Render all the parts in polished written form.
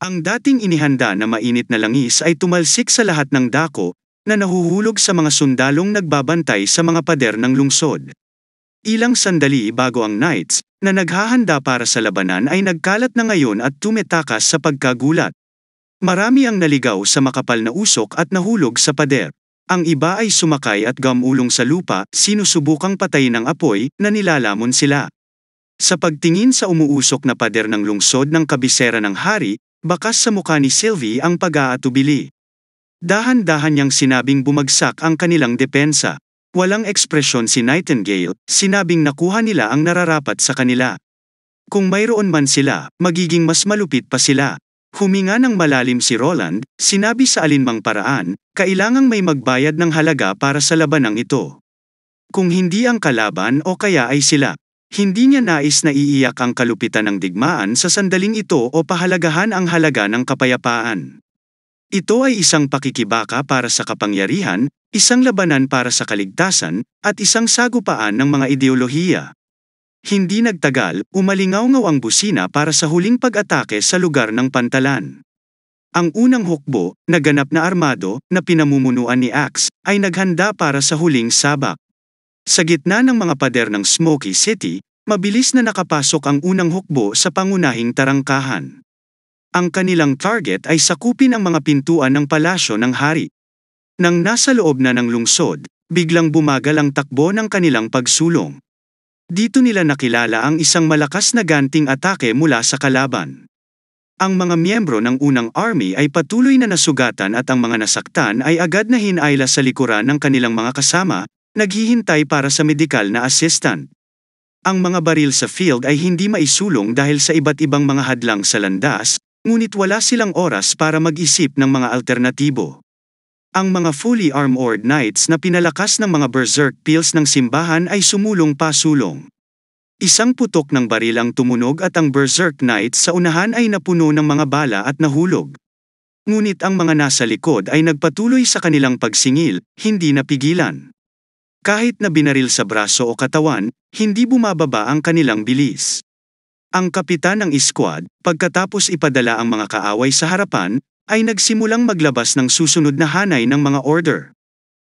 Ang dating inihanda na mainit na langis ay tumalsik sa lahat ng dako, na nahuhulog sa mga sundalong nagbabantay sa mga pader ng lungsod. Ilang sandali bago ang knights, na naghahanda para sa labanan ay nagkalat na ngayon at tumetakas sa pagkagulat. Marami ang naligaw sa makapal na usok at nahulog sa pader. Ang iba ay sumakay at gamulong sa lupa, sinusubukang patayin ng apoy, na nilalamon sila. Sa pagtingin sa umuusok na pader ng lungsod ng kabisera ng hari, bakas sa mukha ni Sylvie ang pag-aatubili. Dahan-dahan niyang sinabing bumagsak ang kanilang depensa. Walang ekspresyon si Nightingale, sinabing nakuha nila ang nararapat sa kanila. Kung mayroon man sila, magiging mas malupit pa sila. Huminga ng malalim si Roland, sinabi sa alinmang paraan, kailangang may magbayad ng halaga para sa labanang ito. Kung hindi ang kalaban o kaya ay sila. Hindi niya nais na iiyak ang kalupitan ng digmaan sa sandaling ito o pahalagahan ang halaga ng kapayapaan. Ito ay isang pakikibaka para sa kapangyarihan, isang labanan para sa kaligtasan, at isang sagupaan ng mga ideolohiya. Hindi nagtagal, umalingaw-ngaw ang busina para sa huling pag-atake sa lugar ng pantalan. Ang unang hukbo, na ganap na armado, na pinamumunuan ni Axe, ay naghanda para sa huling sabak. Sa gitna ng mga pader ng Smoky City, mabilis na nakapasok ang unang hukbo sa pangunahing tarangkahan. Ang kanilang target ay sakupin ang mga pintuan ng palasyo ng hari. Nang nasa loob na ng lungsod, biglang bumagal ang takbo ng kanilang pagsulong. Dito nila nakilala ang isang malakas na ganting atake mula sa kalaban. Ang mga miyembro ng unang army ay patuloy na nasugatan at ang mga nasaktan ay agad na hinayla sa likuran ng kanilang mga kasama, naghihintay para sa medikal na assistant. Ang mga baril sa field ay hindi maisulong dahil sa iba't ibang mga hadlang sa landas, ngunit wala silang oras para mag-isip ng mga alternatibo. Ang mga fully armored knights na pinalakas ng mga berserk pills ng simbahan ay sumulong-pasulong. Isang putok ng baril ang tumunog at ang berserk knights sa unahan ay napuno ng mga bala at nahulog. Ngunit ang mga nasa likod ay nagpatuloy sa kanilang pagsingil, hindi napigilan. Kahit na binaril sa braso o katawan, hindi bumababa ang kanilang bilis. Ang kapitan ng squad, pagkatapos ipadala ang mga kaaway sa harapan, ay nagsimulang maglabas ng susunod na hanay ng mga order.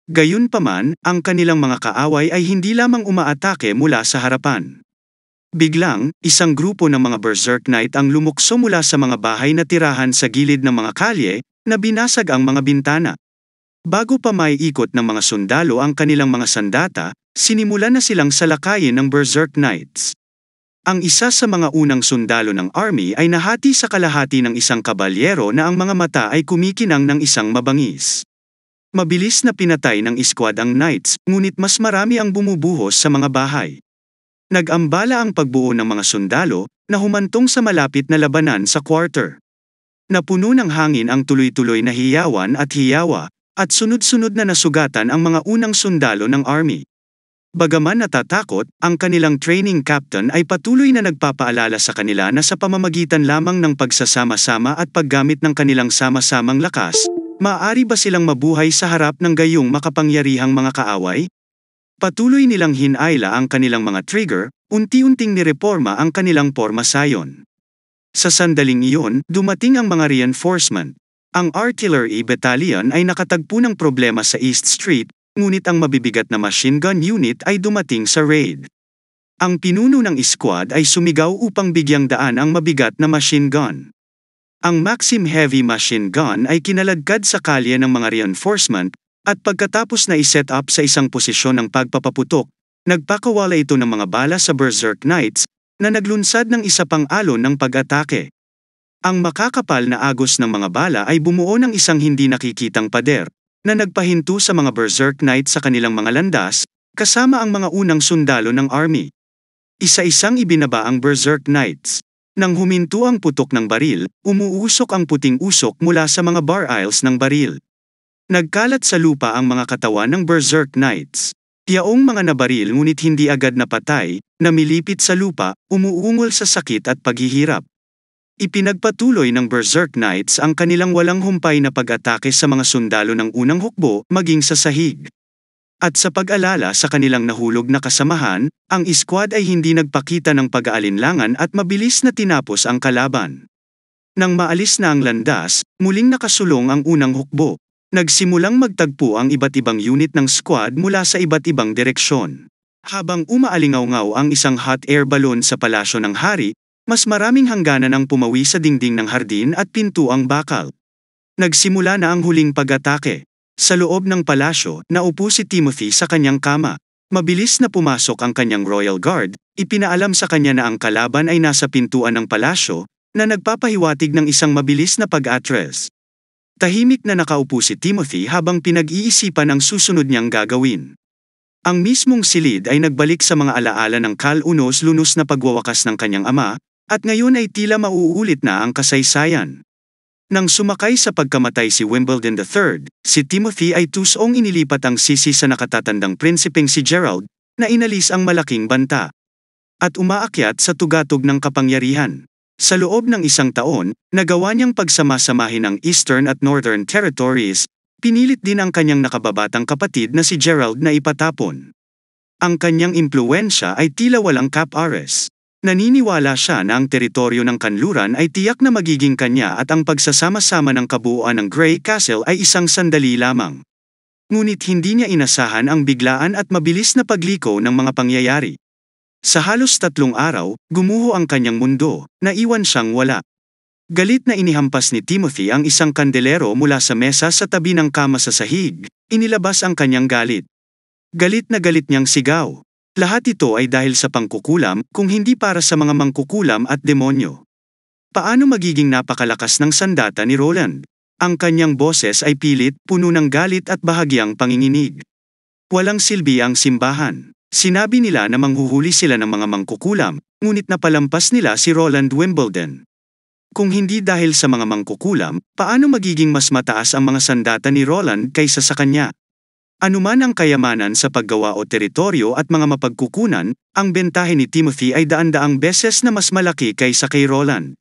Gayunpaman, ang kanilang mga kaaway ay hindi lamang umaatake mula sa harapan. Biglang, isang grupo ng mga berserk knight ang lumukso mula sa mga bahay na tirahan sa gilid ng mga kalye, na binasag ang mga bintana. Bago pa maiikot ng mga sundalo ang kanilang mga sandata, sinimulan na silang salakayin ng berserk knights. Ang isa sa mga unang sundalo ng army ay nahati sa kalahati ng isang kabalyero na ang mga mata ay kumikinang ng isang mabangis. Mabilis na pinatay ng squad ang knights, ngunit mas marami ang bumubuhos sa mga bahay. Nag-ambala ang pagbuo ng mga sundalo, na humantong sa malapit na labanan sa quarter. Napuno ng hangin ang tuloy-tuloy na hiyawan at sunod-sunod na nasugatan ang mga unang sundalo ng army. Bagaman natatakot, ang kanilang training captain ay patuloy na nagpapaalala sa kanila na sa pamamagitan lamang ng pagsasama-sama at paggamit ng kanilang sama-samang lakas, maaari ba silang mabuhay sa harap ng gayong makapangyarihang mga kaaway? Patuloy nilang hinayla ang kanilang mga trigger, unti-unting nireporma ang kanilang pormasayon. Sa sandaling iyon, dumating ang mga reinforcement. Ang artillery battalion ay nakatagpo ng problema sa East Street, ngunit ang mabibigat na machine gun unit ay dumating sa raid. Ang pinuno ng squad ay sumigaw upang bigyang daan ang mabigat na machine gun. Ang Maxim Heavy Machine Gun ay kinaladkad sa kalye ng mga reinforcement, at pagkatapos na iset up sa isang posisyon ng pagpapaputok, nagpakawala ito ng mga bala sa berserk knights, na naglunsad ng isa pang alon ng pag-atake. Ang makakapal na agos ng mga bala ay bumuo ng isang hindi nakikitang pader, na nagpahinto sa mga berserk knights sa kanilang mga landas, kasama ang mga unang sundalo ng army. Isa-isang ibinaba ang berserk knights. Nang huminto ang putok ng baril, umuusok ang puting usok mula sa mga barrels ng baril. Nagkalat sa lupa ang mga katawan ng berserk knights. Yaong mga nabaril ngunit hindi agad napatay, namilipit sa lupa, umuungol sa sakit at paghihirap. Ipinagpatuloy ng berserk knights ang kanilang walang humpay na pag-atake sa mga sundalo ng unang hukbo, maging sa sahig. At sa pag-alala sa kanilang nahulog na kasamahan, ang squad ay hindi nagpakita ng pag-aalinlangan at mabilis na tinapos ang kalaban. Nang maalis na ang landas, muling nakasulong ang unang hukbo. Nagsimulang magtagpo ang iba't ibang unit ng squad mula sa iba't ibang direksyon. Habang umaalingaw-ngaw ang isang hot air balloon sa palasyo ng hari, mas maraming hangganan ang pumawi sa dingding ng hardin at pintuang bakal. Nagsimula na ang huling pag-atake. Sa loob ng palasyo, naupo si Timothy sa kanyang kama. Mabilis na pumasok ang kanyang royal guard, ipinaalam sa kanya na ang kalaban ay nasa pintuan ng palasyo, na nagpapahiwatig ng isang mabilis na pag-atres. Tahimik na nakaupo si Timothy habang pinag-iisipan ang susunod niyang gagawin. Ang mismong silid ay nagbalik sa mga alaala ng kalunos-lunos na pagwawakas ng kanyang ama, at ngayon ay tila mauulit na ang kasaysayan. Nang sumakay sa pagkamatay si Wimbledon III, si Timothy ay tusong inilipat ang sisi sa nakatatandang prinsipeng si Gerald, na inalis ang malaking banta. At umaakyat sa tugatog ng kapangyarihan. Sa loob ng isang taon, nagawa niyang pagsamasamahin ang Eastern at Northern Territories, pinilit din ang kanyang nakababatang kapatid na si Gerald na ipatapon. Ang kanyang impluwensya ay tila walang cap-ares. Naniniwala siya na ang teritoryo ng kanluran ay tiyak na magiging kanya at ang pagsasama-sama ng kabuuan ng Grey Castle ay isang sandali lamang. Ngunit hindi niya inasahan ang biglaan at mabilis na pagliko ng mga pangyayari. Sa halos 3 araw, gumuho ang kanyang mundo, naiwan siyang wala. Galit na inihampas ni Timothy ang isang kandelero mula sa mesa sa tabi ng kama sa sahig, inilabas ang kanyang galit. Galit na galit niyang sigaw. Lahat ito ay dahil sa pangkukulam, kung hindi para sa mga mangkukulam at demonyo. Paano magiging napakalakas ng sandata ni Roland? Ang kanyang boses ay pilit, puno ng galit at bahagyang panginginig. Walang silbi ang simbahan. Sinabi nila na manghuhuli sila ng mga mangkukulam, ngunit napalampas nila si Roland Wimbledon. Kung hindi dahil sa mga mangkukulam, paano magiging mas mataas ang mga sandata ni Roland kaysa sa kanya? Anuman ang kayamanan sa paggawa o teritoryo at mga mapagkukunan, ang bentahe ni Timothy ay daan-daang beses na mas malaki kaysa kay Roland.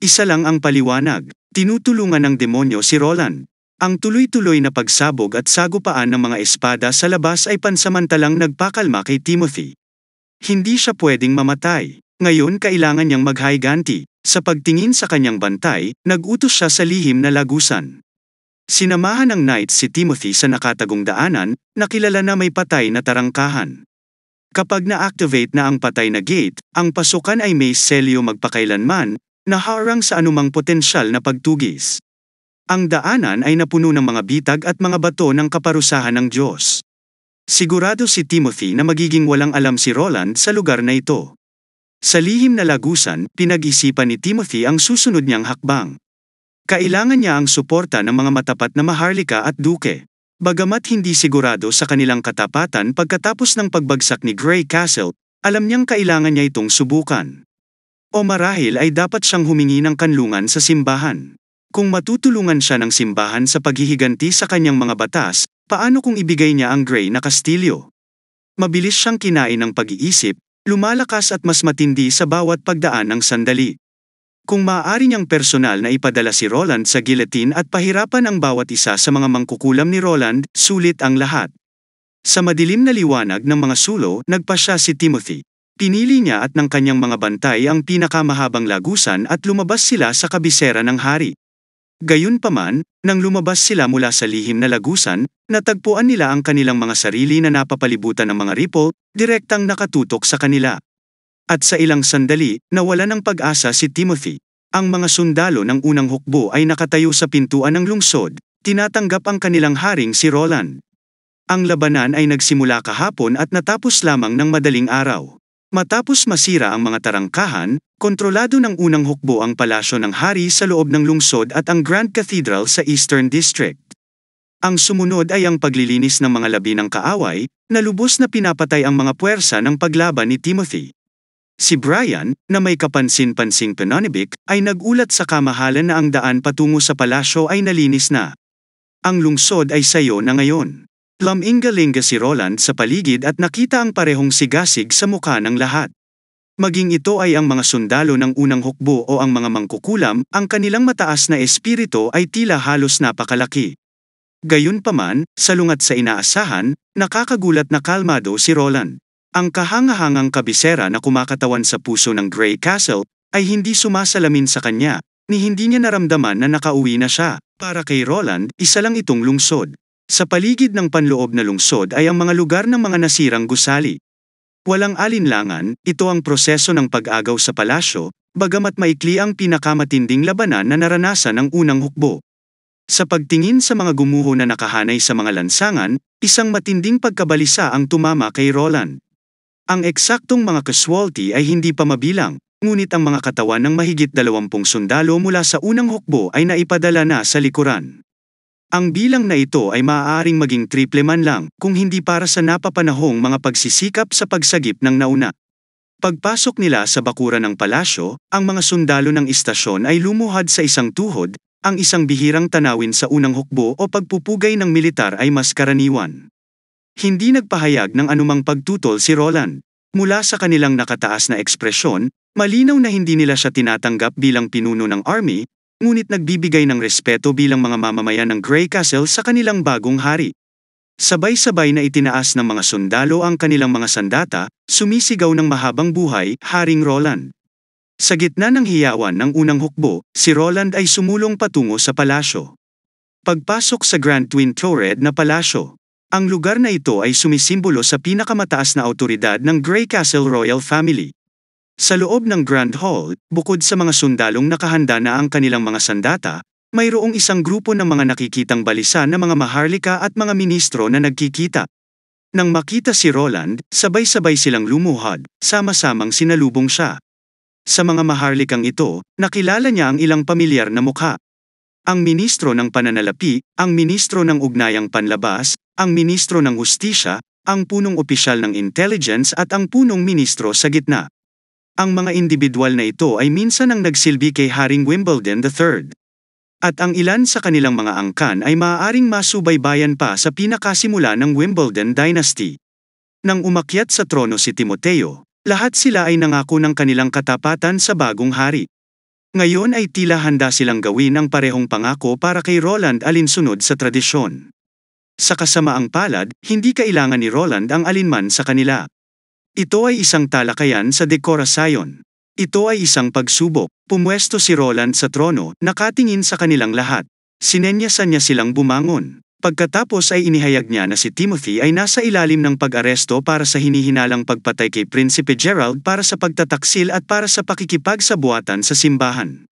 Isa lang ang paliwanag, tinutulungan ng demonyo si Roland. Ang tuloy-tuloy na pagsabog at sagupaan ng mga espada sa labas ay pansamantalang nagpakalma kay Timothy. Hindi siya pwedeng mamatay. Ngayon kailangan niyang maghayganti. Sa pagtingin sa kanyang bantay, nag-utos siya sa lihim na lagusan. Sinamahan ng knights si Timothy sa nakatagong daanan, na kilala na may patay na tarangkahan. Kapag na-activate na ang patay na gate, ang pasukan ay may selyo magpakailanman, na harang sa anumang potensyal na pagtugis. Ang daanan ay napuno ng mga bitag at mga bato ng kaparusahan ng Diyos. Sigurado si Timothy na magiging walang alam si Roland sa lugar na ito. Sa lihim na lagusan, pinag-isipan ni Timothy ang susunod niyang hakbang. Kailangan niya ang suporta ng mga matapat na maharlika at duke. Bagamat hindi sigurado sa kanilang katapatan pagkatapos ng pagbagsak ni Grey Castle, alam niyang kailangan niya itong subukan. O marahil ay dapat siyang humingi ng kanlungan sa simbahan. Kung matutulungan siya ng simbahan sa paghihiganti sa kanyang mga batas, paano kung ibigay niya ang Grey na kastilyo? Mabilis siyang kinain ng pag-iisip, lumalakas at mas matindi sa bawat pagdaan ng sandali. Kung maaari niyang personal na ipadala si Roland sa guillotine at pahirapan ang bawat isa sa mga mangkukulam ni Roland, sulit ang lahat. Sa madilim na liwanag ng mga sulo, nagpasya si Timothy. Pinili niya at ng kanyang mga bantay ang pinakamahabang lagusan at lumabas sila sa kabisera ng hari. Gayunpaman, nang lumabas sila mula sa lihim na lagusan, natagpuan nila ang kanilang mga sarili na napapalibutan ng mga ripple, direktang nakatutok sa kanila. At sa ilang sandali, nawala ng pag-asa si Timothy. Ang mga sundalo ng unang hukbo ay nakatayo sa pintuan ng lungsod, tinatanggap ang kanilang haring si Roland. Ang labanan ay nagsimula kahapon at natapos lamang ng madaling araw. Matapos masira ang mga tarangkahan, kontrolado ng unang hukbo ang palasyo ng hari sa loob ng lungsod at ang Grand Cathedral sa Eastern District. Ang sumunod ay ang paglilinis ng mga labi ng kaaway, na lubos na pinapatay ang mga puwersa ng paglaban ni Timothy. Si Brian, na may kapansin-pansing pananibik, ay nagulat sa kamahalan na ang daan patungo sa palasyo ay nalinis na. Ang lungsod ay sayo na ngayon. Lumingalinga si Roland sa paligid at nakita ang parehong sigasig sa mukha ng lahat. Maging ito ay ang mga sundalo ng unang hukbo o ang mga mangkukulam, ang kanilang mataas na espiritu ay tila halos napakalaki. Gayunpaman, salungat sa inaasahan, nakakagulat na kalmado si Roland. Ang kahangahangang kabisera na kumakatawan sa puso ng Grey Castle ay hindi sumasalamin sa kanya, ni hindi niya naramdaman na nakauwi na siya. Para kay Roland, isa lang itong lungsod. Sa paligid ng panloob na lungsod ay ang mga lugar ng mga nasirang gusali. Walang alinlangan, ito ang proseso ng pag-agaw sa palasyo, bagamat maikli ang pinakamatinding labanan na naranasan ng unang hukbo. Sa pagtingin sa mga gumuho na nakahanay sa mga lansangan, isang matinding pagkabalisa ang tumama kay Roland. Ang eksaktong mga casualty ay hindi pa mabilang, ngunit ang mga katawan ng mahigit 20 sundalo mula sa unang hukbo ay naipadala na sa likuran. Ang bilang na ito ay maaaring maging triple man lang kung hindi para sa napapanahong mga pagsisikap sa pagsagip ng nauna. Pagpasok nila sa bakuran ng palasyo, ang mga sundalo ng istasyon ay lumuhad sa isang tuhod, ang isang bihirang tanawin sa unang hukbo o pagpupugay ng militar ay mas karaniwan. Hindi nagpahayag ng anumang pagtutol si Roland. Mula sa kanilang nakataas na ekspresyon, malinaw na hindi nila siya tinatanggap bilang pinuno ng army, ngunit nagbibigay ng respeto bilang mga mamamayan ng Grey Castle sa kanilang bagong hari. Sabay-sabay na itinaas ng mga sundalo ang kanilang mga sandata, sumisigaw ng mahabang buhay, Haring Roland. Sa gitna ng hiyawan ng unang hukbo, si Roland ay sumulong patungo sa palasyo. Pagpasok sa Grand Twin Turret na palasyo, ang lugar na ito ay sumisimbolo sa pinakamataas na awtoridad ng Grey Castle Royal Family. Sa loob ng Grand Hall, bukod sa mga sundalong nakahanda na ang kanilang mga sandata, mayroong isang grupo ng mga nakikitang balisa na mga maharlika at mga ministro na nagkikita. Nang makita si Roland, sabay-sabay silang lumuhad, sama-samang sinalubong siya. Sa mga maharlikang ito, nakilala niya ang ilang pamilyar na mukha. Ang ministro ng pananalapi, ang ministro ng ugnayang panlabas, ang ministro ng hustisya, ang punong opisyal ng intelligence at ang punong ministro sa gitna. Ang mga individual na ito ay minsan ang nagsilbi kay Haring Wimbledon III. At ang ilan sa kanilang mga angkan ay maaaring masubaybayan pa sa pinakasimula ng Wimbledon Dynasty. Nang umakyat sa trono si Timoteo, lahat sila ay nangako ng kanilang katapatan sa bagong hari. Ngayon ay tila handa silang gawin ang parehong pangako para kay Roland alinsunod sa tradisyon. Sa kasamaang palad, hindi kailangan ni Roland ang alinman sa kanila. Ito ay isang talakayan sa dekorasyon. Ito ay isang pagsubok. Pumwesto si Roland sa trono, nakatingin sa kanilang lahat. Sinenyasan niya silang bumangon. Pagkatapos ay inihayag niya na si Timothy ay nasa ilalim ng pag-aresto para sa hinihinalang pagpatay kay Prinsipe Gerald para sa pagtataksil at para sa pakikipagsabuatan sa simbahan.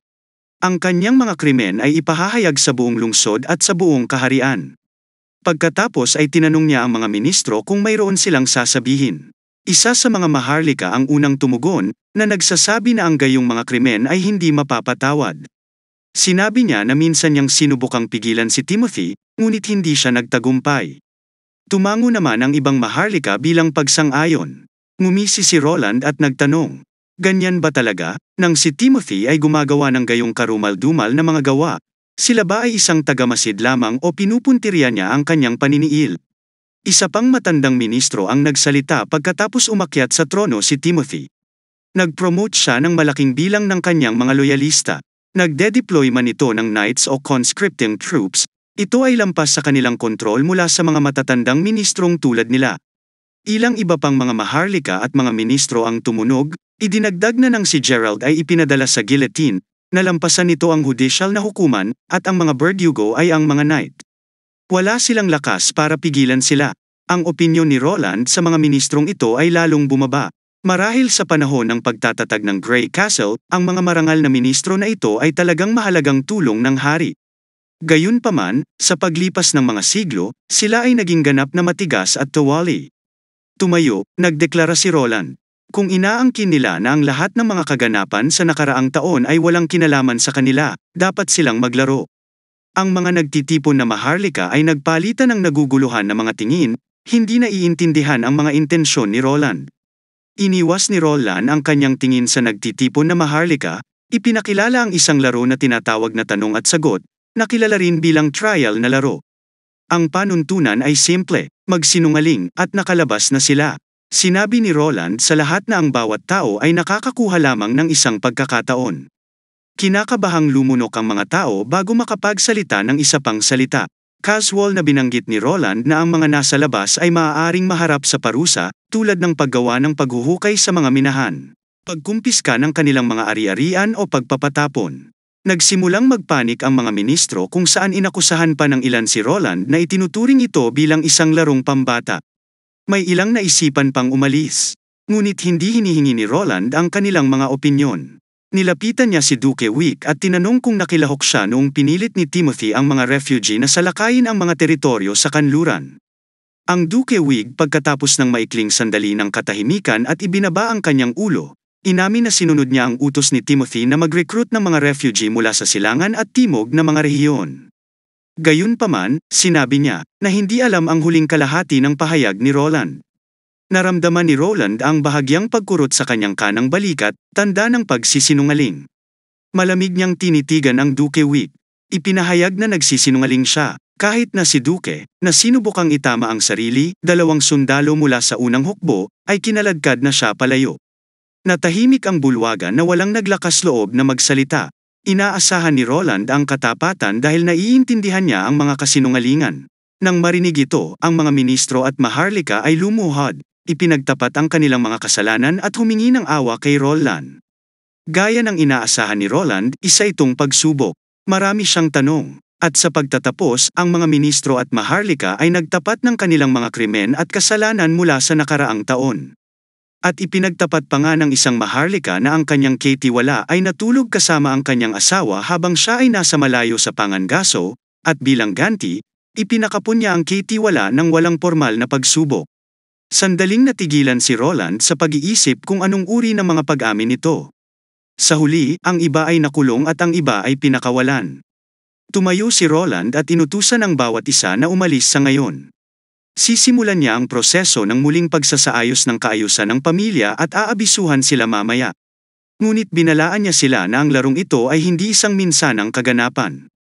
Ang kanyang mga krimen ay ipahahayag sa buong lungsod at sa buong kaharian. Pagkatapos ay tinanong niya ang mga ministro kung mayroon silang sasabihin. Isa sa mga maharlika ang unang tumugon, na nagsasabi na ang gayong mga krimen ay hindi mapapatawad. Sinabi niya na minsan niyang sinubukang pigilan si Timothy, ngunit hindi siya nagtagumpay. Tumango naman ang ibang maharlika bilang pagsang-ayon. Ngumisi si Roland at nagtanong, ganyan ba talaga, nang si Timothy ay gumagawa ng gayong karumal-dumal na mga gawa, sila ba ay isang tagamasid lamang o pinupuntirya niya ang kanyang paniniil? Isa pang matandang ministro ang nagsalita pagkatapos umakyat sa trono si Timothy. Nag-promote siya ng malaking bilang ng kanyang mga loyalista. Nagde-deploy man ito ng knights o conscripting troops, ito ay lampas sa kanilang kontrol mula sa mga matatandang ministrong tulad nila. Ilang iba pang mga maharlika at mga ministro ang tumunog, idinagdag na ng si Gerald ay ipinadala sa guillotine, nalampasan nito ang judicial na hukuman, at ang mga verdugo ay ang mga knight. Wala silang lakas para pigilan sila. Ang opinyon ni Roland sa mga ministrong ito ay lalong bumaba. Marahil sa panahon ng pagtatatag ng Grey Castle, ang mga marangal na ministro na ito ay talagang mahalagang tulong ng hari. Gayunpaman, sa paglipas ng mga siglo, sila ay naging ganap na matigas at tuwali. Tumayo, nagdeklara si Roland. Kung inaangkin nila na ang lahat ng mga kaganapan sa nakaraang taon ay walang kinalaman sa kanila, dapat silang maglaro. Ang mga nagtitipon na maharlika ay nagpalitan ng naguguluhan na mga tingin, hindi naiintindihan ang mga intensyon ni Roland. Iniwas ni Roland ang kanyang tingin sa nagtitipon na maharlika, ipinakilala ang isang laro na tinatawag na tanong at sagot, na kilala rin bilang trial na laro. Ang panuntunan ay simple, magsinungaling, at nakalabas na sila. Sinabi ni Roland sa lahat na ang bawat tao ay nakakakuha lamang ng isang pagkakataon. Kinakabahang lumunok ang mga tao bago makapagsalita ng isa pang salita. Casual na binanggit ni Roland na ang mga nasa labas ay maaaring maharap sa parusa, tulad ng paggawa ng paghuhukay sa mga minahan, pagkumpiska ng kanilang mga ari-arian o pagpapatapon. Nagsimulang magpanik ang mga ministro kung saan inakusahan pa ng ilan si Roland na itinuturing ito bilang isang larong pambata. May ilang naisipan pang umalis. Ngunit hindi hinihingi ni Roland ang kanilang mga opinyon. Nilapitan niya si Duque Wick at tinanong kung nakilahok siya noong pinilit ni Timothy ang mga refugee na salakayin ang mga teritoryo sa kanluran. Ang Duque Wick pagkatapos ng maikling sandali ng katahimikan at ibinaba ang kanyang ulo, inamin na sinunod niya ang utos ni Timothy na mag-recruit ng mga refugee mula sa silangan at timog na mga rehiyon. Gayunpaman, sinabi niya na hindi alam ang huling kalahati ng pahayag ni Roland. Naramdaman ni Roland ang bahagyang pagkurot sa kanyang kanang balikat, tanda ng pagsisinungaling. Malamig niyang tinitigan ang Duque Wick. Ipinahayag na nagsisinungaling siya, kahit na si Duque, na sinubukang itama ang sarili, 2 sundalo mula sa unang hukbo, ay kinaladkad na siya palayo. Natahimik ang bulwagan na walang naglakas loob na magsalita. Inaasahan ni Roland ang katapatan dahil naiintindihan niya ang mga kasinungalingan. Nang marinig ito, ang mga ministro at maharlika ay lumuhod, ipinagtapat ang kanilang mga kasalanan at humingi ng awa kay Roland. Gaya ng inaasahan ni Roland, isa itong pagsubok. Marami siyang tanong. At sa pagtatapos, ang mga ministro at maharlika ay nagtapat ng kanilang mga krimen at kasalanan mula sa nakaraang taon. At ipinagtapat pa nga ng isang maharlika na ang kanyang katiwala ay natulog kasama ang kanyang asawa habang siya ay nasa malayo sa pangangaso, at bilang ganti, ipinakapon niya ang katiwala ng walang formal na pagsubok. Sandaling natigilan si Roland sa pag-iisip kung anong uri ng mga pag-amin nito. Sa huli, ang iba ay nakulong at ang iba ay pinakawalan. Tumayo si Roland at inutusan ang bawat isa na umalis sa ngayon. Sisimulan niya ang proseso ng muling pagsasaayos ng kaayusan ng pamilya at aabisuhan sila mamaya. Ngunit binalaan niya sila na ang larong ito ay hindi isang minsanang kaganapan.